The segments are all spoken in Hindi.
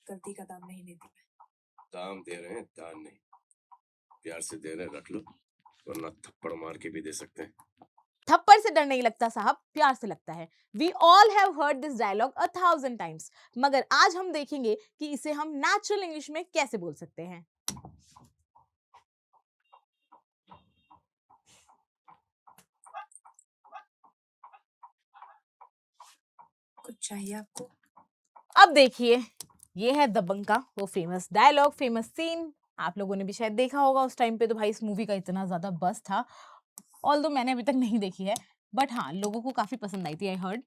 गलती का दाम नहीं लेती मैं। दाम दे रहे हैं, दान नहीं। प्यार से दे रहे हैं, रख लो, वरना थप्पड़ मार के भी दे सकते हैं। थप्पड़ से डर नहीं लगता साहब, प्यार से लगता है। We all have heard this dialogue 1000 times, मगर आज हम देखेंगे कि इसे हम नेचुरल इंग्लिश में कैसे बोल सकते हैं। कुछ चाहिए आपको? अब देखिए, ये है दबंग का वो फेमस डायलॉग, फेमस सीन। आप लोगों ने भी शायद देखा होगा। उस टाइम पे तो भाई इस मूवी का इतना ज्यादा बस था, ऑल्दो मैंने अभी तक नहीं देखी है, बट हाँ लोगों को काफी पसंद आई थी, आई हर्ड।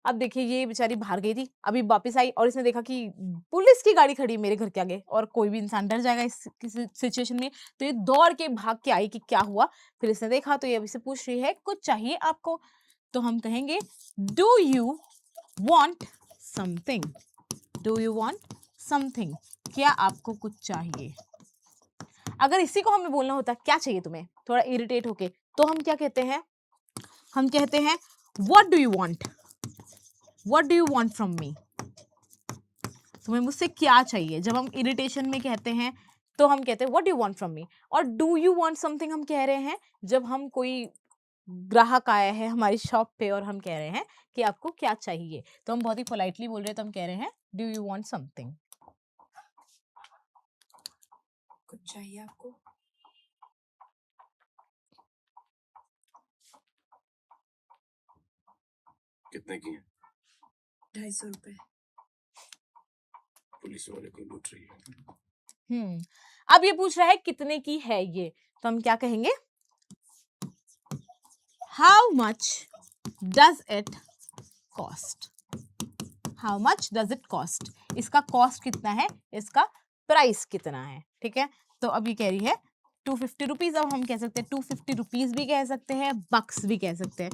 अब देखिए, ये बेचारी बाहर गई थी, अभी वापस आई और इसने देखा कि पुलिस की गाड़ी खड़ी है मेरे घर के आगे, और कोई भी इंसान डर जाएगा इस किसी सिचुएशन में, तो ये दौड़ के भाग के आई कि क्या हुआ। फिर इसने देखा तो ये अभी से पूछ रही है कुछ चाहिए आपको, तो हम कहेंगे do you want something, do you want something, क्या आपको कुछ चाहिए। अगर इसी को हमें बोलना होता क्या चाहिए तुम्हें, थोड़ा इरिटेट होके, तो हम क्या कहते हैं, हम कहते हैं what do you want, what do you want from me, तुम्हें मुझसे क्या चाहिए। जब हम इरिटेशन में कहते हैं तो हम कहते हैं what do you want from me. और डू यू वांट समथिंग हम कह रहे हैं जब हम कोई ग्राहक आया है हमारी शॉप पे और हम कह रहे हैं कि आपको क्या चाहिए, तो हम बहुत ही पोलाइटली बोल रहे हैं, तो हम कह रहे हैं डू यू वांट समथिंग। कुछ चाहिए आपको? कितने की है? 250 रुपए। पुलिस वाले को लूट रही है। अब ये पूछ रहा है कितने की है ये, तो हम क्या कहेंगे, how much does it cost, how much does it cost, इसका कॉस्ट कितना है, इसका प्राइस कितना है। ठीक है, तो अब ये कह रही है 250 रुपीज। अब हम कह सकते हैं 250 रुपीज भी कह सकते हैं, बक्स भी कह सकते हैं।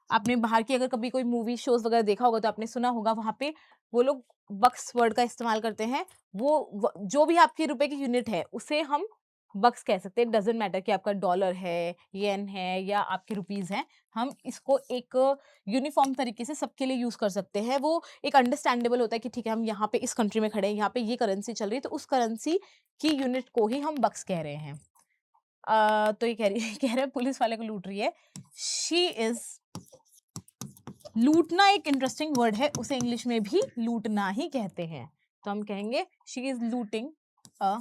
आपने बाहर की अगर कभी कोई मूवी शोज वगैरह देखा होगा तो आपने सुना होगा, वहां पे वो लोग बक्स वर्ड का इस्तेमाल करते हैं। जो भी आपकी रुपए की यूनिट है उसे हम बक्स कह सकते हैं। डजेंट मैटर कि आपका डॉलर है, येन है या आपके रुपीज हैं, हम इसको एक यूनिफॉर्म तरीके से सबके लिए यूज कर सकते हैं। वो एक अंडरस्टैंडेबल होता है कि ठीक है, हम यहाँ पे इस कंट्री में खड़े हैं, यहाँ पे ये करेंसी चल रही है, तो उस करेंसी की यूनिट को ही हम बक्स कह रहे हैं। तो ये कह रहे हैं पुलिस वाले को लूट रही है। शी इज, लूटना एक इंटरेस्टिंग वर्ड है, उसे इंग्लिश में भी लूटना ही कहते हैं, तो हम कहेंगे she is looting a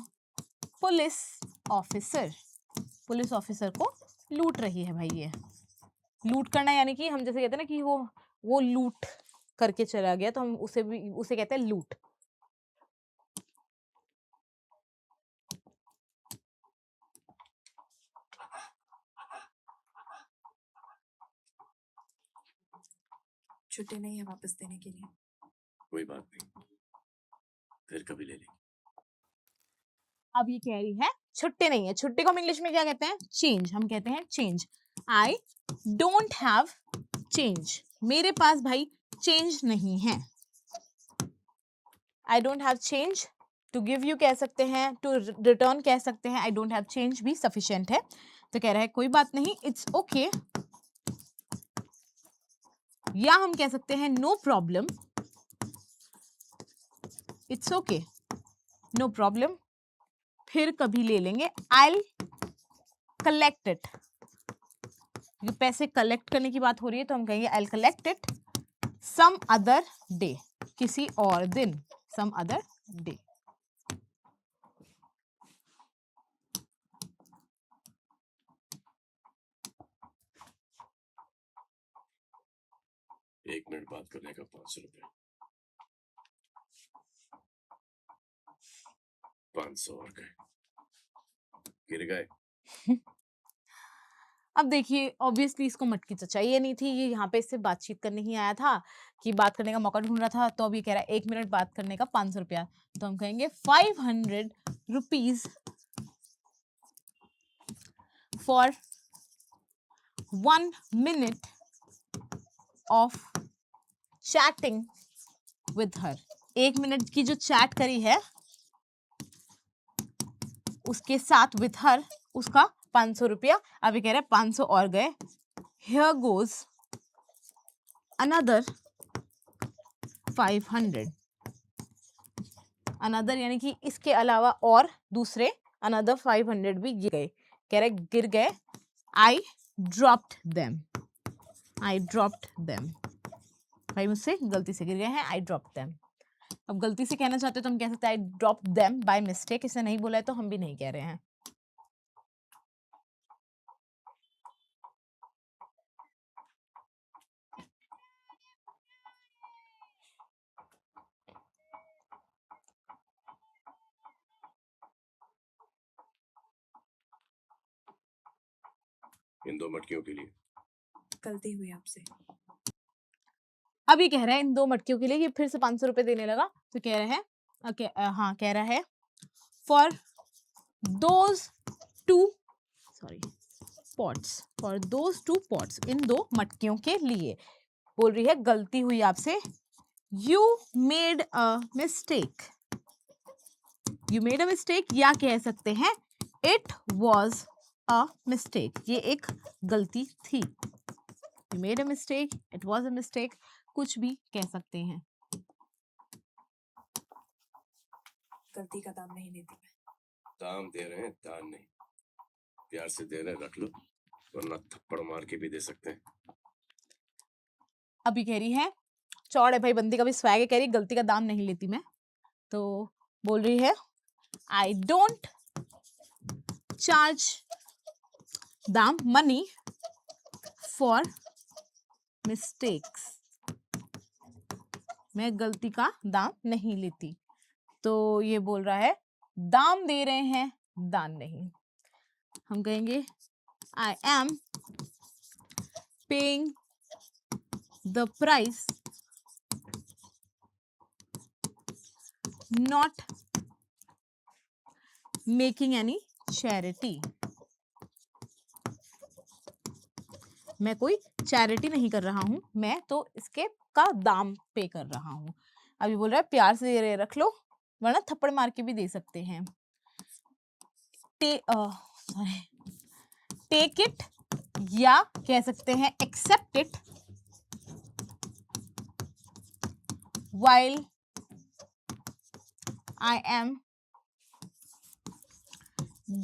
police officer, police officer को लूट रही है भाई। ये लूट करना यानी कि हम जैसे कहते हैं ना कि वो लूट करके चला गया, तो हम उसे कहते हैं लूट। छुट्टी नहीं है वापस देने के लिए। कोई बात नहीं, फिर कभी ले लेंगे। अब ये कह रही है छुट्टी नहीं है, छुट्टी को हम इंग्लिश में क्या कहते हैं, चेंज, हम कहते हैं change. I don't have change, मेरे पास भाई चेंज नहीं है। I don't have change, to give you कह सकते हैं, टू रिटर्न कह सकते हैं, आई डोंट हैव चेंज भी सफिशिएंट है। तो कह रहा है कोई बात नहीं, इट्स ओके, या हम कह सकते हैं no problem, it's okay, no problem, फिर कभी ले लेंगे। आई कलेक्ट इट, पैसे कलेक्ट करने की बात हो रही है तो हम कहेंगे I collect it some other day, किसी और दिन, सम अदर डे। एक मिनट बात करने का 500 रुपए। 500 और गए, गिर गए। अब देखिए, ऑब्वियसली इसको मटकी तो चाहिए नहीं थी, ये यहाँ पे इससे बातचीत करने ही आया था, कि बात करने का मौका ढूंढ रहा था, तो अब ये कह रहा है 1 मिनट बात करने का 500 रुपया, तो हम कहेंगे 500 rupees for 1 minute of chatting with her. 1 minute की जो चैट करी है उसके साथ विथ हर, उसका 500 रुपया। अभी कह रहे हैं 500 और गए, हियर गोज अनदर 500। अनदर यानी कि इसके अलावा और दूसरे अनदर 500 भी गिर गए, कह रहे गिर गए। I dropped them, I dropped them, भाई मुझसे गलती से गिर गए हैं, आई ड्रॉप्ड देम। अब गलती से कहना चाहते हो तो हम कह सकते हैं I dropped them by mistake, इसे नहीं बोला है तो हम भी नहीं कह रहे हैं। इन 2 मटकियों के लिए। गलती हुई आपसे। अब ये कह रहा है इन 2 मटकियों के लिए, ये फिर से 500 रुपए देने लगा, तो कह रहा है हाँ कह रहा है for those 2 pots, for those 2 pots, इन 2 मटकियों के लिए। बोल रही है गलती हुई आपसे, you made a mistake, you made a mistake, या कह सकते हैं इट वॉज अ मिस्टेक, ये एक गलती थी। You made a mistake, it was a mistake, कुछ भी कह सकते हैं। गलती का दाम नहीं लेती मैं। दाम दे रहे हैं, दान नहीं। प्यार से दे रहे हैं, रख लो, वरना थप्पड़ मार के भी दे सकते हैं। अभी कह रही है चौड़ है भाई, बंदी का भी स्वैग है, कह रही गलती का दाम नहीं लेती मैं, तो बोल रही है आई डोंट चार्ज दाम मनी फॉर मिस्टेक्स, मैं गलती का दाम नहीं लेती। तो ये बोल रहा है दाम दे रहे हैं, दान नहीं। हम कहेंगे I am paying the price, not making any charity, मैं कोई चैरिटी नहीं कर रहा हूं, मैं तो इसके का दाम पे कर रहा हूं। अभी बोल रहा है प्यार से दे रहे रख लो, वरना थप्पड़ मार के भी दे सकते हैं। टेक इट, या कह सकते हैं accept it while I am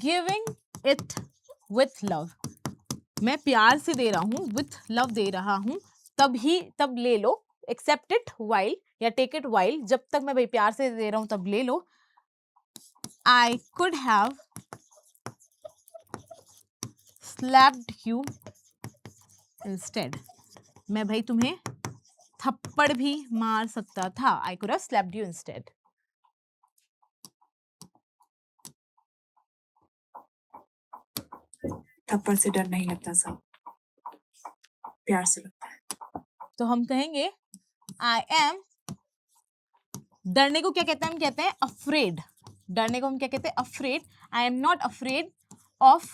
giving it with love, मैं प्यार से दे रहा हूं, with love दे रहा हूं, तब ले लो। accept it while या take it while, जब तक मैं भाई प्यार से दे रहा हूं तब ले लो। I could have slapped you instead, मैं भाई तुम्हें थप्पड़ भी मार सकता था। I could have slapped you instead. थप्पड़ से डर नहीं लगता साहब, प्यार से लगता है। तो हम कहेंगे I am, डरने को क्या कहते हैं? हम कहते हैं afraid, डरने को हम क्या कहते हैं? afraid. I am not afraid of,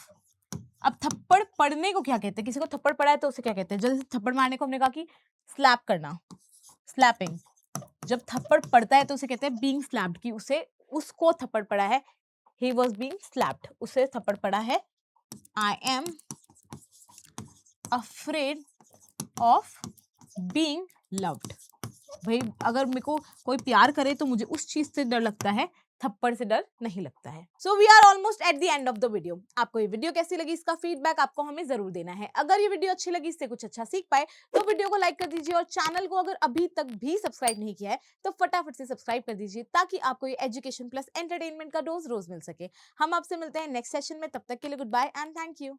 अब थप्पड़ पड़ने को क्या कहते हैं? किसी को थप्पड़ पड़ा है तो उसे क्या कहते हैं? जैसे थप्पड़ मारने को हमने कहा कि स्लैप करना, स्लैपिंग। जब थप्पड़ पड़ता है तो उसे कहते हैं बीइंग स्लैप्ड, कि उसको थप्पड़ पड़ा है, he was being slapped, उसे थप्पड़ पड़ा है। I am afraid of being loved, भाई अगर मेरे को कोई प्यार करे तो मुझे उस चीज से डर लगता है, थप्पड़ से डर नहीं लगता है। So we are almost at the end of the video. आपको ये वीडियो कैसी लगी, इसका फीडबैक आपको हमें जरूर देना है। अगर ये वीडियो अच्छी लगी, इससे कुछ अच्छा सीख पाए, तो वीडियो को लाइक कर दीजिए, और चैनल को अगर अभी तक भी सब्सक्राइब नहीं किया है तो फटाफट से सब्सक्राइब कर दीजिए, ताकि आपको ये एजुकेशन प्लस एंटरटेनमेंट का डोज रोज मिल सके। हम आपसे मिलते हैं नेक्स्ट सेशन में, तब तक के लिए goodbye and thank you.